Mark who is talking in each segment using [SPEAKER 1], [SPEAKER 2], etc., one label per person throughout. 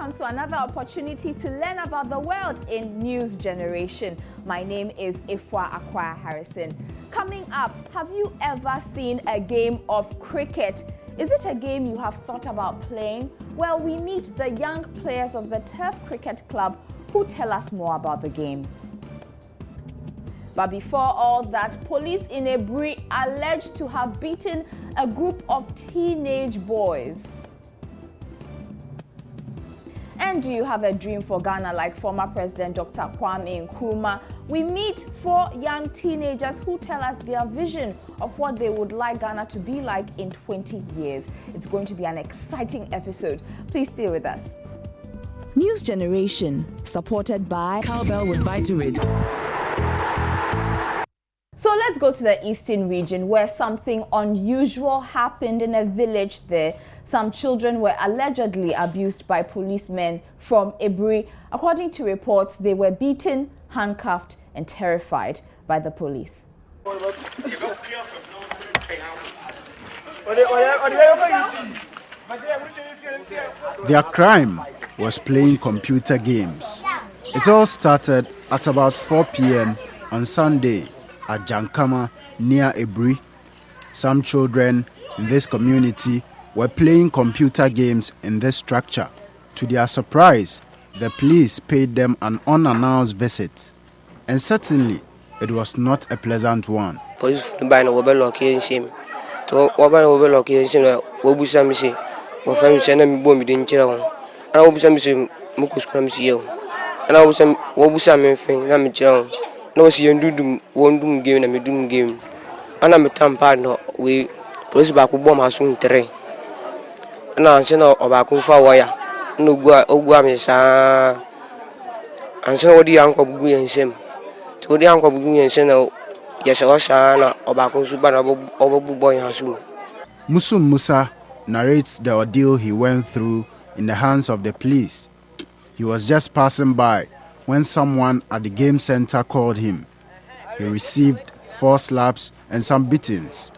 [SPEAKER 1] welcome to another opportunity to learn about the world in News Generation. My name is Ifwa Akwa Harrison. Coming up, have you ever seen a game of cricket? Is it a game you have thought about playing? Well, we meet the young players of the Turf Cricket Club who tell us more about the game. But before all that, police in Ebri alleged to have beaten a group of teenage boys. And do you have a dream for Ghana like former President Dr. Kwame Nkrumah? We meet 4 young teenagers who tell us their vision of what they would like Ghana to be like in 20 years. It's going to be an exciting episode. Please stay with us. News Generation, supported by
[SPEAKER 2] Cowbell with Vitarid.
[SPEAKER 1] So let's go to the eastern region where something unusual happened in a village there. Some children were allegedly abused by policemen from Ebri. According to reports, they were beaten, handcuffed, and terrified by the police.
[SPEAKER 3] Their crime was playing computer games. It all started at about 4 p.m. on Sunday at Jankama near Ebri. Some children in this community were playing computer games in this structure. To their surprise, the police paid them an unannounced visit. And certainly, it was not a pleasant one.
[SPEAKER 4] Police na nse na obakun fa waya na ogua me sa anse odi yanko bugu yensem to odi yanko bugu yensem na yesa sa na obakun su ba na obobu boy hasu.
[SPEAKER 3] Musum Musa narrates the ordeal he went through in the hands of the police. He was just passing by when someone at the game center called him. He received 4 slaps and some beatings.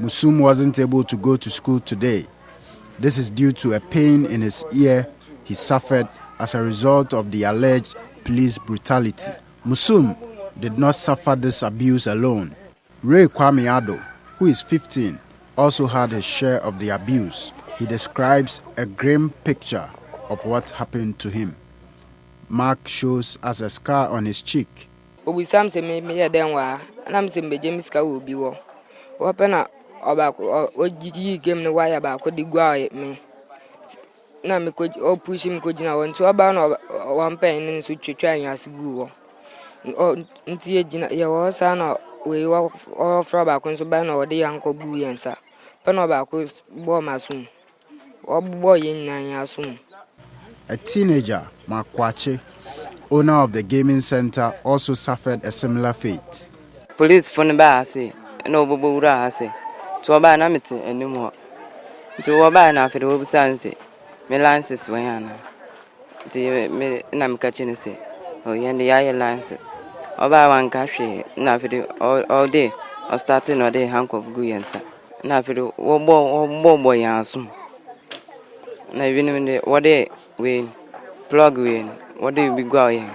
[SPEAKER 3] Musum wasn't able to go to school today. This is due to a pain in his ear he suffered as a result of the alleged police brutality. Musum did not suffer this abuse alone. Ray Kwame Ado, who is 15, also had his share of the abuse. He describes a grim picture of what happened to him. Mark shows us a scar on his cheek.
[SPEAKER 5] Ojiji game no wire ba ko digwa me na me ko o push me ko jina won so ba no wan pen ni so twetwa an yasgu wo nti e jina ye wo sa na we wo fra ba ko so ba na wo de yanko bu yensa pe no ba ko bo masum wo bo yen nan yasum.
[SPEAKER 3] A teenager, Makwache, owner of the gaming center, also suffered a similar fate.
[SPEAKER 6] Police phone ba say no bobo ura say to ba na mete animo to ba na fe do busanse me lances when yana ti me na me ka chine se o yende ya lances oba wan ka hwe na fe all day or starting or day handcuff gu yensa na fe do wo bo yansum na even the what day we plug we what day we go here.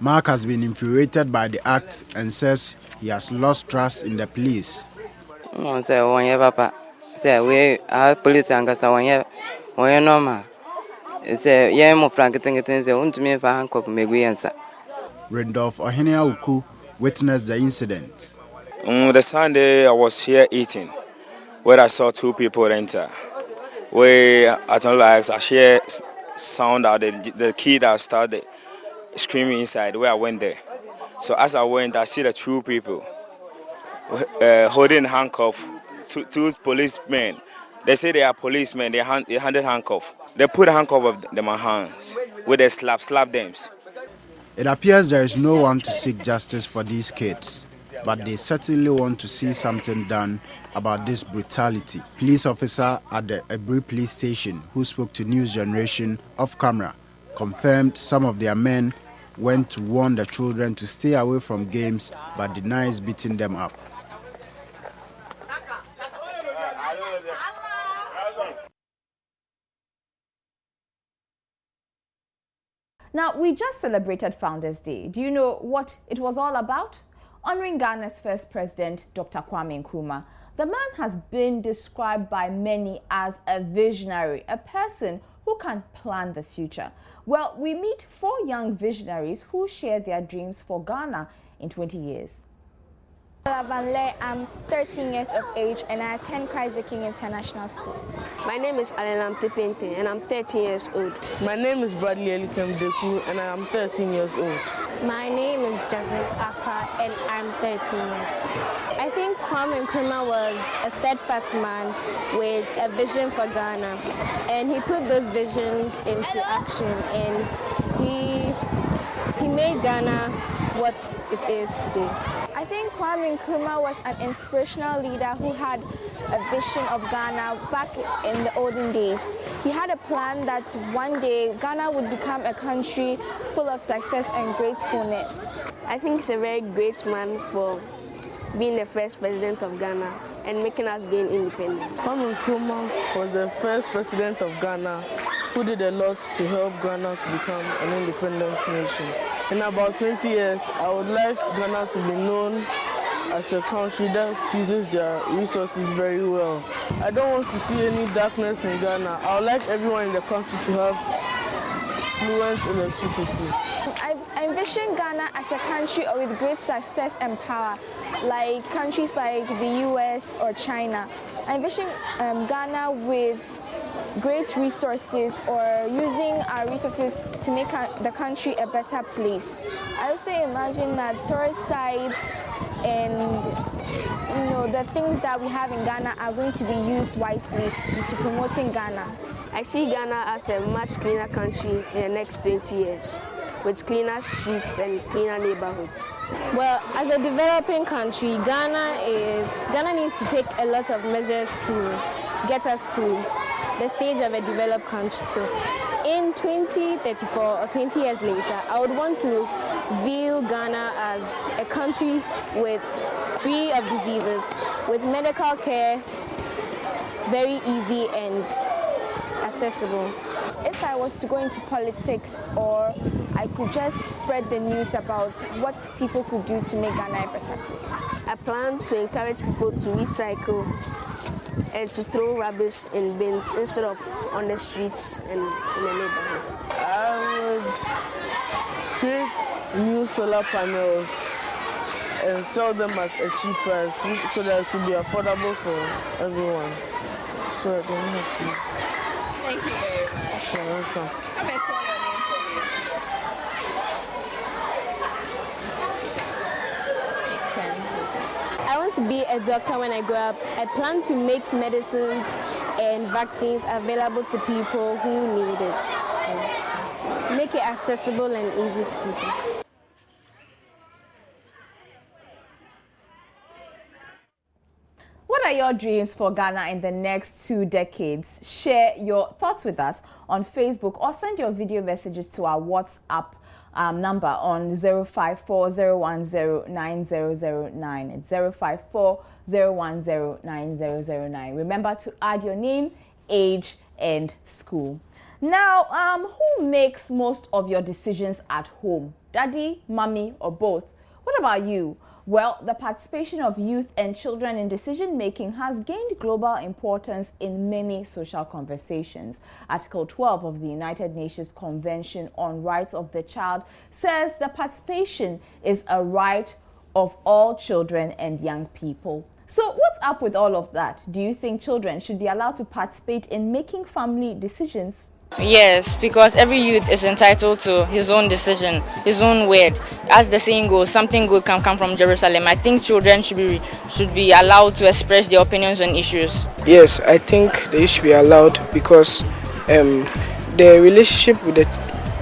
[SPEAKER 3] Mark has been infuriated by the act and says he has lost trust in the police.
[SPEAKER 6] No, say one year, Papa. Say we are police and cast one year normal. Say, yeah, more frank things, want to me if I handcuff me, we answer.
[SPEAKER 3] Randolph Ohenia Uku witnessed the incident.
[SPEAKER 7] The Sunday I was here eating, where I saw 2 people enter. Where I don't like, I hear sound out the kid that started screaming inside. Where I went there, so as I went, I see the 2 people. Holding handcuff, 2 policemen. They say they are policemen. They handed handcuff. They put a handcuff of them on hands with a slap them.
[SPEAKER 3] It appears there is no one to seek justice for these kids, but they certainly want to see something done about this brutality. Police officer at the Ebri police station who spoke to News Generation off camera confirmed some of their men went to warn the children to stay away from games but denies beating them up.
[SPEAKER 1] Now, we just celebrated Founders Day. Do you know what it was all about? Honoring Ghana's first president, Dr. Kwame Nkrumah. The man has been described by many as a visionary, a person who can plan the future. Well, we meet 4 young visionaries who share their dreams for Ghana in 20 years.
[SPEAKER 2] I'm 13 years of age and I attend Christ the King International School.
[SPEAKER 8] My name is Alan Tepente and I'm 13 years old.
[SPEAKER 9] My name is Bradley Elikem Deku and I am 13 years old.
[SPEAKER 10] My name is Jasmine Akpa and I'm 13 years. I think Kwame Nkrumah was a steadfast man with a vision for Ghana, and he put those visions into action, and he made Ghana what it is today.
[SPEAKER 2] I think Kwame Nkrumah was an inspirational leader who had a vision of Ghana back in the olden days. He had a plan that one day Ghana would become a country full of success and gratefulness.
[SPEAKER 8] I think he's a very great man for being the first president of Ghana and making us gain independence.
[SPEAKER 9] Kwame Nkrumah was the first president of Ghana who did a lot to help Ghana to become an independent nation. In about 20 years, I would like Ghana to be known as a country that uses their resources very well. I don't want to see any darkness in Ghana. I would like everyone in the country to have fluent electricity.
[SPEAKER 2] I envision Ghana as a country with great success and power, like countries like the US or China. I envision Ghana with great resources, or using our resources to make the country a better place. I also imagine that tourist sites and the things that we have in Ghana are going to be used wisely into promoting Ghana.
[SPEAKER 8] I see Ghana as a much cleaner country in the next 20 years, with cleaner streets and cleaner neighborhoods.
[SPEAKER 10] Well, as a developing country, Ghana needs to take a lot of measures to get us to the stage of a developed country. So in 2034 or 20 years later, I would want to view Ghana as a country free of diseases, with medical care very easy and accessible.
[SPEAKER 2] If I was to go into politics, or I could just spread the news about what people could do to make Ghana a better place.
[SPEAKER 8] I plan to encourage people to recycle and to throw rubbish in bins instead of on the streets and in the neighborhood.
[SPEAKER 9] I would create new solar panels and sell them at a cheap price so that it will be affordable for everyone. So I don't have to.
[SPEAKER 1] Thank you very much.
[SPEAKER 9] You're welcome.
[SPEAKER 1] Come and spell your name for me.
[SPEAKER 10] I want to be a doctor when I grow up. I plan to make medicines and vaccines available to people who need it. Make it accessible and easy to people.
[SPEAKER 1] What are your dreams for Ghana in the next 2 decades? Share your thoughts with us on Facebook or send your video messages to our WhatsApp number on 054-010-9009. It's 054-010-9009. Remember to add your name, age, and school. Now, who makes most of your decisions at home? Daddy, mommy, or both? What about you? Well, the participation of youth and children in decision-making has gained global importance in many social conversations. Article 12 of the United Nations Convention on Rights of the Child says the participation is a right of all children and young people. So what's up with all of that? Do you think children should be allowed to participate in making family decisions?
[SPEAKER 11] Yes, because every youth is entitled to his own decision, his own word. As the saying goes, something good can come from Jerusalem. I think children should be allowed to express their opinions on issues.
[SPEAKER 12] Yes, I think they should be allowed because the relationship with the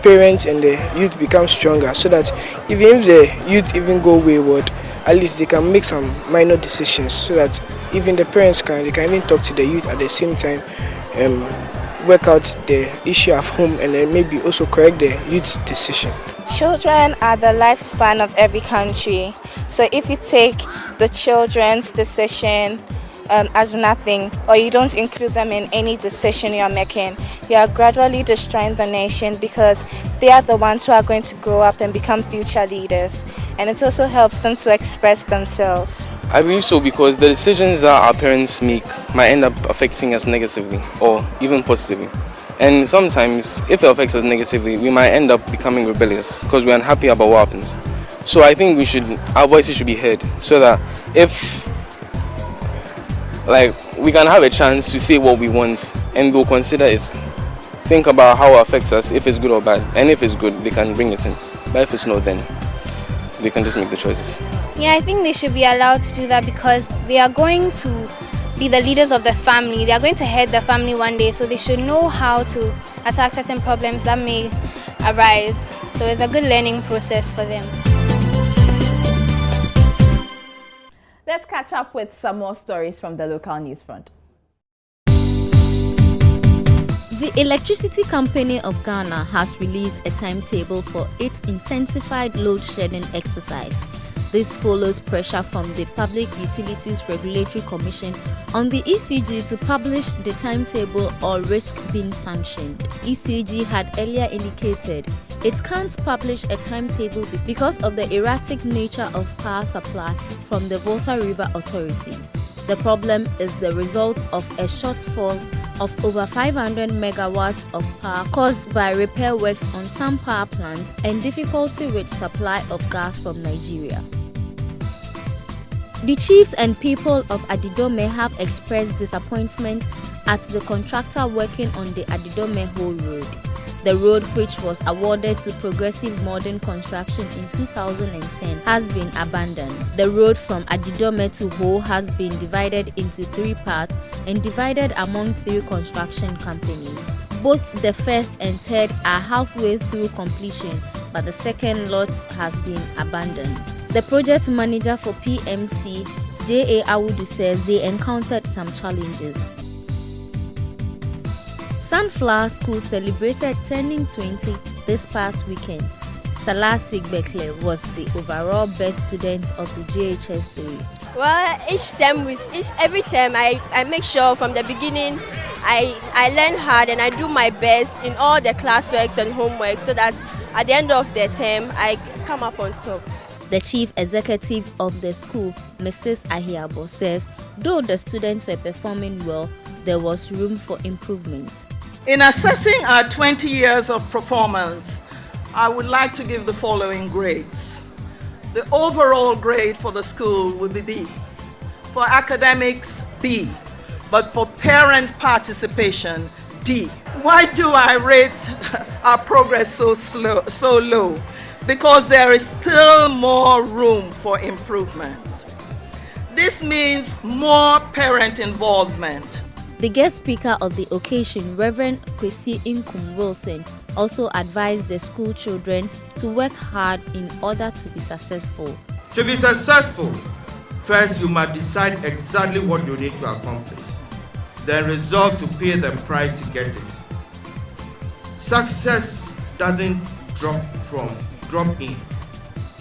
[SPEAKER 12] parents and the youth becomes stronger, so that even if the youth even go wayward, at least they can make some minor decisions, so that even the parents can even talk to the youth at the same time, work out the issue at home, and then maybe also correct the youth's decision.
[SPEAKER 13] Children are the lifespan of every country. So if you take the children's decision as nothing, or you don't include them in any decision you're making, you are gradually destroying the nation, because they are the ones who are going to grow up and become future leaders. And it also helps them to express themselves.
[SPEAKER 14] I believe so, because the decisions that our parents make might end up affecting us negatively or even positively. And sometimes, if it affects us negatively, we might end up becoming rebellious because we're unhappy about what happens. So I think our voices should be heard, so that if we can have a chance to say what we want and we'll consider it. Think about how it affects us, if it's good or bad. And if it's good, they can bring it in. But if it's not, then they can just make the choices.
[SPEAKER 15] Yeah, I think they should be allowed to do that, because they are going to be the leaders of the family. They are going to head the family one day, so they should know how to attack certain problems that may arise. So it's a good learning process for them.
[SPEAKER 1] Let's catch up with some more stories from the local news front.
[SPEAKER 16] The Electricity Company of Ghana has released a timetable for its intensified load shedding exercise. This follows pressure from the Public Utilities Regulatory Commission on the ECG to publish the timetable or risk being sanctioned. ECG had earlier indicated it can't publish a timetable because of the erratic nature of power supply from the Volta River Authority. The problem is the result of a shortfall of over 500 megawatts of power caused by repair works on some power plants and difficulty with supply of gas from Nigeria. The chiefs and people of Adidome have expressed disappointment at the contractor working on the Adidome Whole Road. The road, which was awarded to Progressive Modern Construction in 2010, has been abandoned. The road from Adidome to Ho has been divided into 3 parts and divided among 3 construction companies. Both the first and third are halfway through completion, but the second lot has been abandoned. The project manager for PMC, J.A. Awudu, says they encountered some challenges. Sunflower School celebrated turning 20 this past weekend. Salah Sigbekle was the overall best student of the JHS 3.
[SPEAKER 8] Well, every term I make sure from the beginning I learn hard and I do my best in all the classworks and homework, so that at the end of the term I come up on top.
[SPEAKER 16] The chief executive of the school, Mrs. Ahiabo, says though the students were performing well, there was room for improvement.
[SPEAKER 17] In assessing our 20 years of performance, I would like to give the following grades. The overall grade for the school would be B. For academics, B. But for parent participation, D. Why do I rate our progress so low? Because there is still more room for improvement. This means more parent involvement.
[SPEAKER 16] The guest speaker of the occasion, Reverend Kwesi Inkum Wilson, also advised the school children to work hard in order to be successful.
[SPEAKER 18] To be successful, first you must decide exactly what you need to accomplish, then resolve to pay the price to get it. Success doesn't drop in.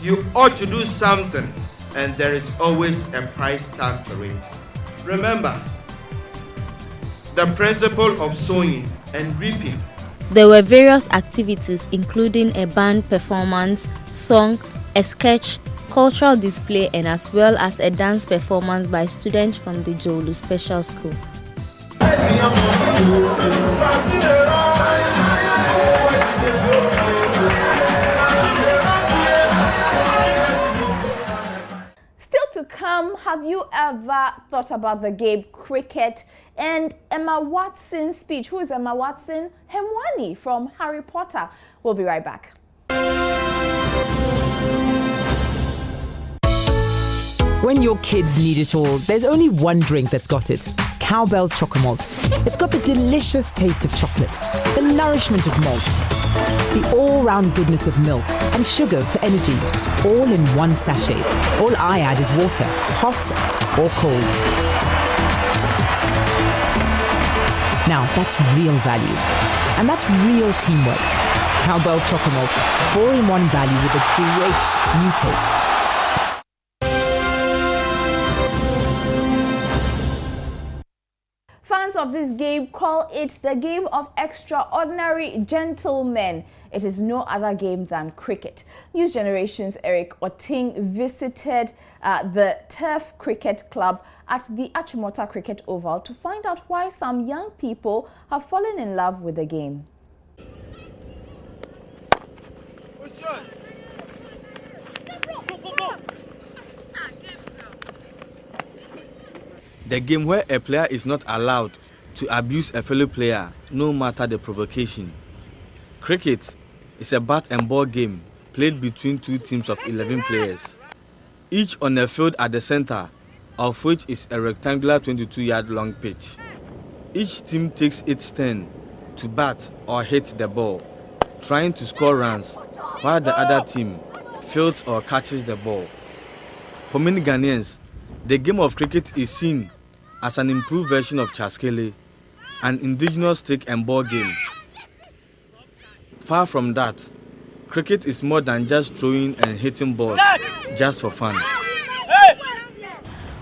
[SPEAKER 18] You ought to do something, and there is always a price tag to it. Remember the principle of sowing and reaping.
[SPEAKER 16] There were various activities including a band performance, song, a sketch, cultural display, and as well as a dance performance by students from the Jolu Special School.
[SPEAKER 1] Still to come, have you ever thought about the game cricket and Emma Watson's speech? Who is Emma Watson? Hermione from Harry Potter. We'll be right back.
[SPEAKER 19] When your kids need it all, there's only one drink that's got it. Cowbell Chocomalt. It's got the delicious taste of chocolate, the nourishment of malt, the all-round goodness of milk, and sugar for energy, all in one sachet. All I add is water, hot or cold. Now, that's real value. And that's real teamwork. Cowbell Chocomalt, 4-in-1 value with a great new taste.
[SPEAKER 1] of this game call it the game of extraordinary gentlemen. It is no other game than cricket. News Generation's Eric Oting visited the Turf Cricket Club at the Achimota Cricket Oval to find out why some young people have fallen in love with the game.
[SPEAKER 20] The game where a player is not allowed to abuse a fellow player, no matter the provocation. Cricket is a bat and ball game played between two teams of 11 players, each on a field at the center, of which is a rectangular 22-yard long pitch. Each team takes its turn to bat or hit the ball, trying to score runs, while the other team fields or catches the ball. For many Ghanaians, the game of cricket is seen as an improved version of Chaskele, an indigenous stick and ball game. Far from that, cricket is more than just throwing and hitting balls just for fun.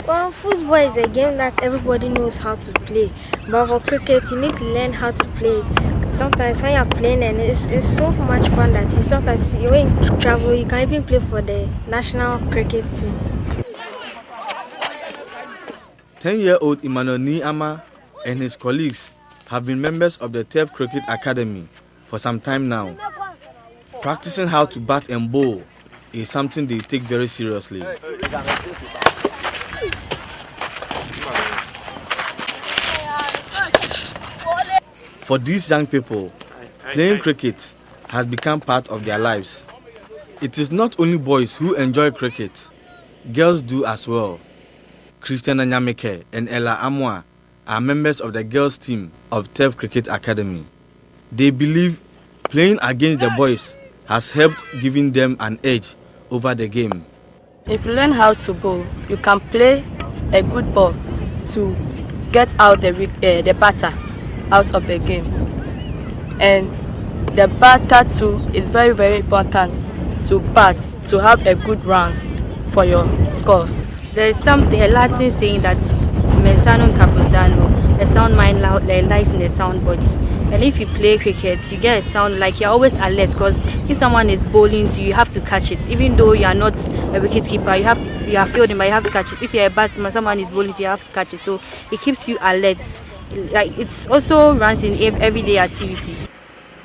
[SPEAKER 21] Well, football is a game that everybody knows how to play, but for cricket, you need to learn how to play it. Sometimes when you're playing, and it's so much fun that sometimes when you travel, you can even play for the national cricket team.
[SPEAKER 20] 10-year-old Emmanuel Niama and his colleagues have been members of the Turf Cricket Academy for some time now. Practicing how to bat and bowl is something they take very seriously. For these young people, playing cricket has become part of their lives. It is not only boys who enjoy cricket, girls do as well. Christiana Nyameke and Ella Amwa are members of the girls' team of Turf Cricket Academy. They believe playing against the boys has helped giving them an edge over the game.
[SPEAKER 22] If you learn how to bowl, you can play a good ball to get out the batter out of the game. And the batter too is very, very important to bat, to have a good runs for your scores.
[SPEAKER 23] There is a Latin saying that mensano capusano, a sound mind lies in the sound body. And if you play cricket, you get a sound like you're always alert, because if someone is bowling to you, you have to catch it. Even though you are not a wicket keeper, you are fielding, but you have to catch it. If you're a batsman, someone is bowling to you, you have to catch it. So it keeps you alert. Like, it's also runs in everyday activity.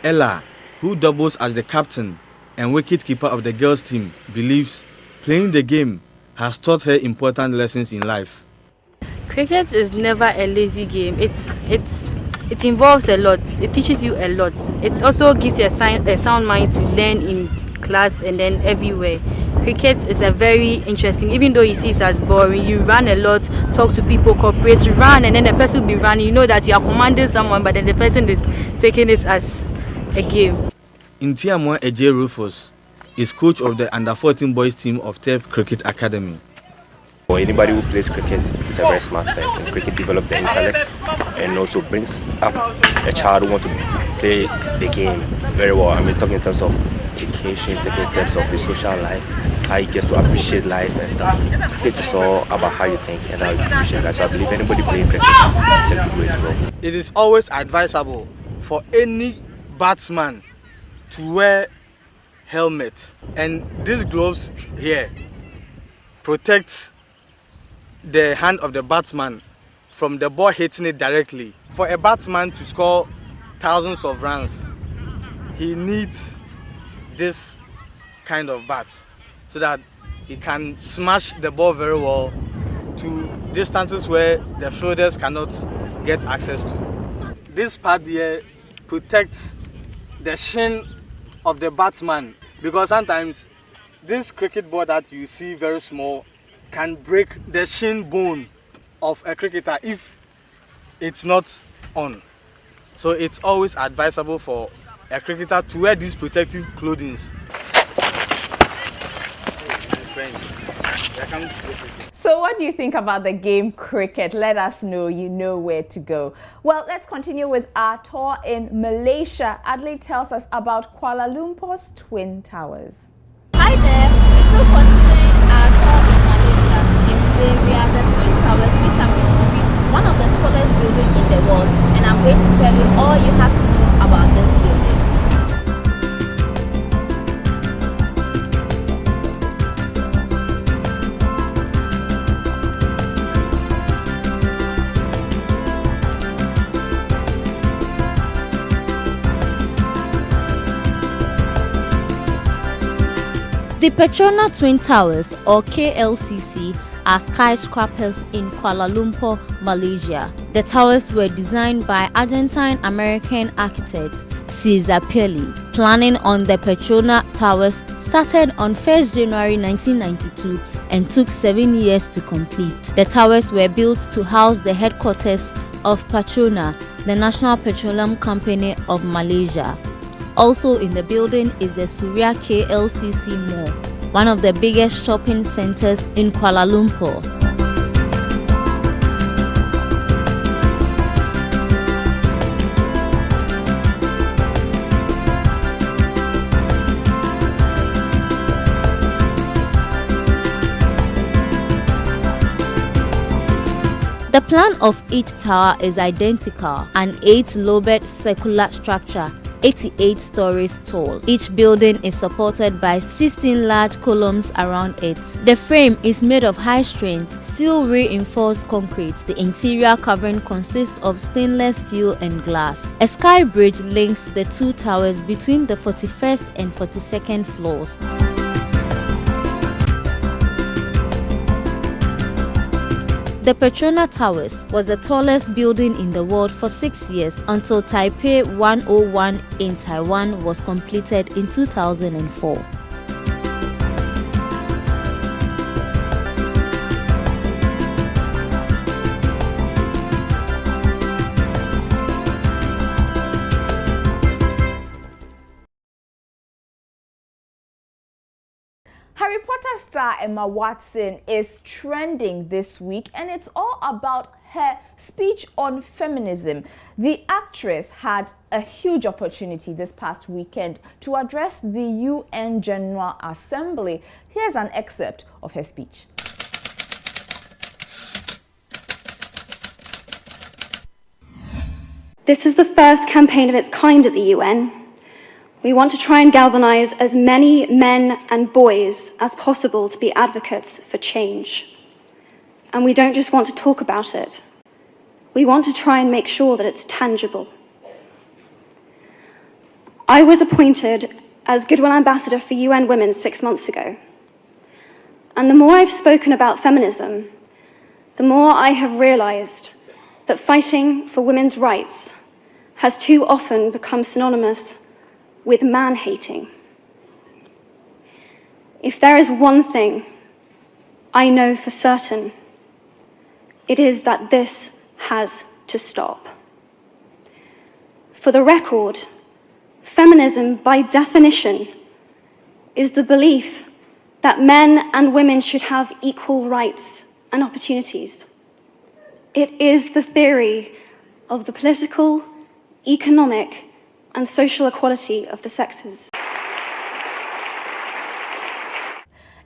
[SPEAKER 20] Ella, who doubles as the captain and wicket keeper of the girls' team, believes playing the game has taught her important lessons in life.
[SPEAKER 23] Cricket is never a lazy game. It involves a lot. It teaches you a lot. It also gives you a sound mind to learn in class and then everywhere. Cricket is a very interesting, even though you see it as boring, you run a lot, talk to people, cooperate, run, and then the person will be running. You know that you are commanding someone, but then the person is taking it as a game.
[SPEAKER 20] Intiamwa Eje Rufus is coach of the under-14 boys team of Turf Cricket Academy.
[SPEAKER 24] For anybody who plays cricket is a very smart person. Cricket develops the intellect and also brings up a child who wants to play the game very well. I mean, talking in terms of education, talking in terms of the social life, how you get to appreciate life and stuff. Cricket is all about how you think and how you appreciate life. So I believe anybody playing cricket is a good way to go.
[SPEAKER 20] It is always advisable for any batsman to wear helmet, and these gloves here protects the hand of the batsman from the ball hitting it directly. For a batsman to score thousands of runs, he needs this kind of bat so that he can smash the ball very well to distances where the fielders cannot get access to. This part here protects the shin of the batsman, because sometimes this cricket ball that you see very small can break the shin bone of a cricketer if it's not on. So it's always advisable for a cricketer to wear these protective clothing.
[SPEAKER 1] So what do you think about the game cricket? Let us know. You know where to go. Well, let's continue with our tour in Malaysia. Adley tells us about Kuala Lumpur's Twin Towers.
[SPEAKER 25] Hi there. We're still continuing our tour in Malaysia. And today we are at the Twin Towers, which happens to be
[SPEAKER 16] one of the tallest buildings in the world, and I'm going to tell you all you have to know about this building. The Petronas Twin Towers, or KLCC, are skyscrapers in Kuala Lumpur, Malaysia. The towers were designed by Argentine-American architect Cesar Pelli. Planning on the Petronas Towers started on 1st January 1992 and took 7 years to complete. The towers were built to house the headquarters of Petronas, the National Petroleum Company of Malaysia. Also in the building is the Suria KLCC Mall, one of the biggest shopping centers in Kuala Lumpur. The plan of each tower is identical, an 8-lobed circular structure, 88 stories tall. Each building is supported by 16 large columns around it. The frame is made of high-strength, steel-reinforced concrete. The interior covering consists of stainless steel and glass. A sky bridge links the two towers between the 41st and 42nd floors. The Petronas Towers was the tallest building in the world for 6 years until Taipei 101 in Taiwan was completed in 2004.
[SPEAKER 1] Harry Potter star Emma Watson is trending this week, and it's all about her speech on feminism. The actress had a huge opportunity this past weekend to address the UN General Assembly. Here's an excerpt of her speech.
[SPEAKER 3] This is the first campaign of its kind at the UN. We want to try and galvanize as many men and boys as possible to be advocates for change. And we don't just want to talk about it. We want to try and make sure that it's tangible. I was appointed as Goodwill Ambassador for UN Women 6 months ago. And the more I've spoken about feminism, the more I have realized that fighting for women's rights has too often become synonymous with man-hating. If there is one thing I know for certain, it is that this has to stop. For the record, feminism, by definition, is the belief that men and women should have equal rights and opportunities. It is the theory of the political, economic, and social equality of the sexes.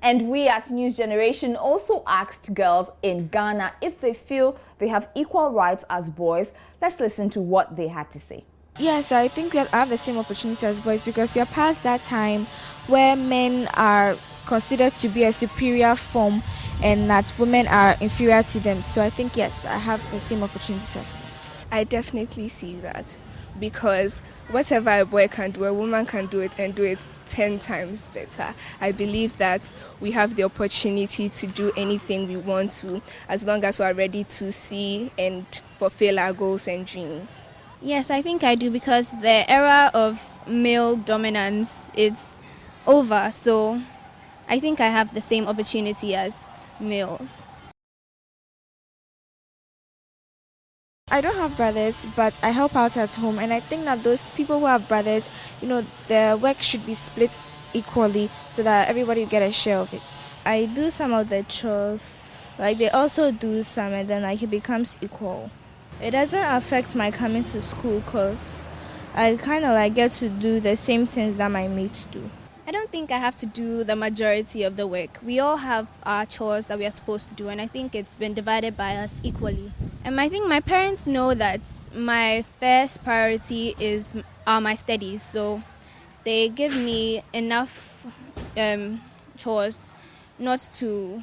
[SPEAKER 1] And we at News Generation also asked girls in Ghana if they feel they have equal rights as boys. Let's listen to what they had to say.
[SPEAKER 2] Yes, I think we have the same opportunity as boys because we are past that time where men are considered to be a superior form and that women are inferior to them. So I think, yes, I have the same opportunities as men.
[SPEAKER 4] I definitely see that, because whatever a boy can do, a woman can do it and do it 10 times better. I believe that we have the opportunity to do anything we want to, as long as we are ready to see and fulfill our goals and dreams.
[SPEAKER 15] Yes, I think I do, because the era of male dominance is over, so I think I have the same opportunity as males.
[SPEAKER 2] I don't have brothers, but I help out at home, and I think that those people who have brothers, their work should be split equally so that everybody will get a share of it.
[SPEAKER 5] I do some of the chores, like they also do some, and then it becomes equal. It doesn't affect my coming to school because I kind of get to do the same things that my mates do.
[SPEAKER 15] I don't think I have to do the majority of the work. We all have our chores that we are supposed to do, and I think it's been divided by us equally. And I think my parents know that my first priority are my studies, so they give me enough chores not to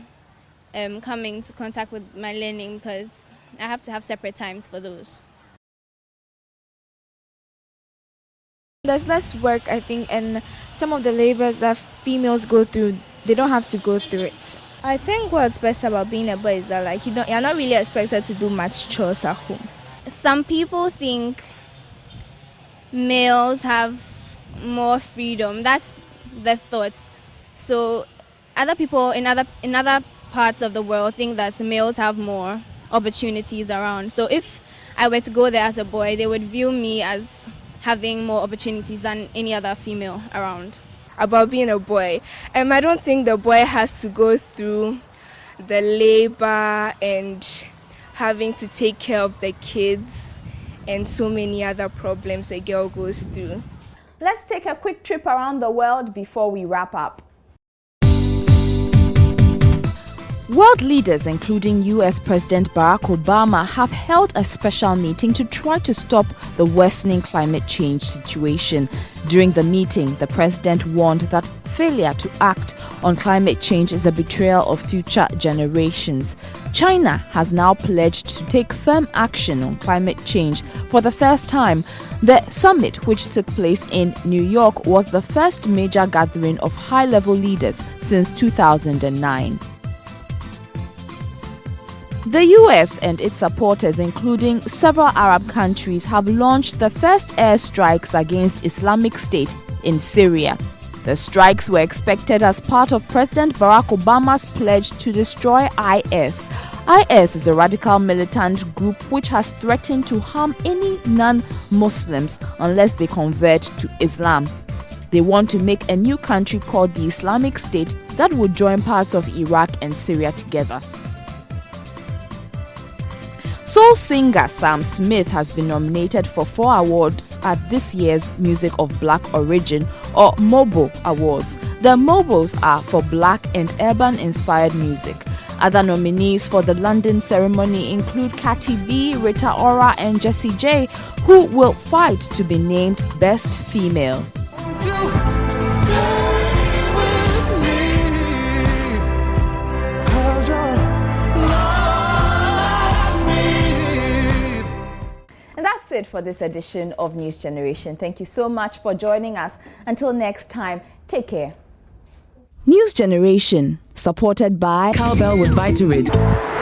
[SPEAKER 15] come into contact with my learning, because I have to have separate times for those.
[SPEAKER 2] There's less work, I think, and some of the labors that females go through, they don't have to go through it.
[SPEAKER 5] I think what's best about being a boy is that like you're not really expected to do much chores at home.
[SPEAKER 15] Some people think males have more freedom. That's the thought. So other people in other parts of the world think that males have more opportunities around. So if I were to go there as a boy, they would view me as having more opportunities than any other female around.
[SPEAKER 4] About being a boy, I don't think the boy has to go through the labor and having to take care of the kids and so many other problems a girl goes through.
[SPEAKER 1] Let's take a quick trip around the world before we wrap up. World leaders, including US President Barack Obama, have held a special meeting to try to stop the worsening climate change situation. During the meeting, the president warned that failure to act on climate change is a betrayal of future generations. China has now pledged to take firm action on climate change for the first time. The summit, which took place in New York, was the first major gathering of high-level leaders since 2009. The US and its supporters, including several Arab countries, have launched the first airstrikes against Islamic State in Syria. The strikes were expected as part of President Barack Obama's pledge to destroy IS. IS is a radical militant group which has threatened to harm any non-Muslims unless they convert to Islam. They want to make a new country called the Islamic State that would join parts of Iraq and Syria together. Soul singer Sam Smith has been nominated for 4 awards at this year's Music of Black Origin, or MOBO Awards. The MOBOs are for Black and urban-inspired music. Other nominees for the London ceremony include Cardi B, Rita Ora, and Jessie J, who will fight to be named Best Female. And that's it for this edition of News Generation. Thank you so much for joining us. Until next time, take care. News Generation, supported by
[SPEAKER 19] Cowbell with Vitarid.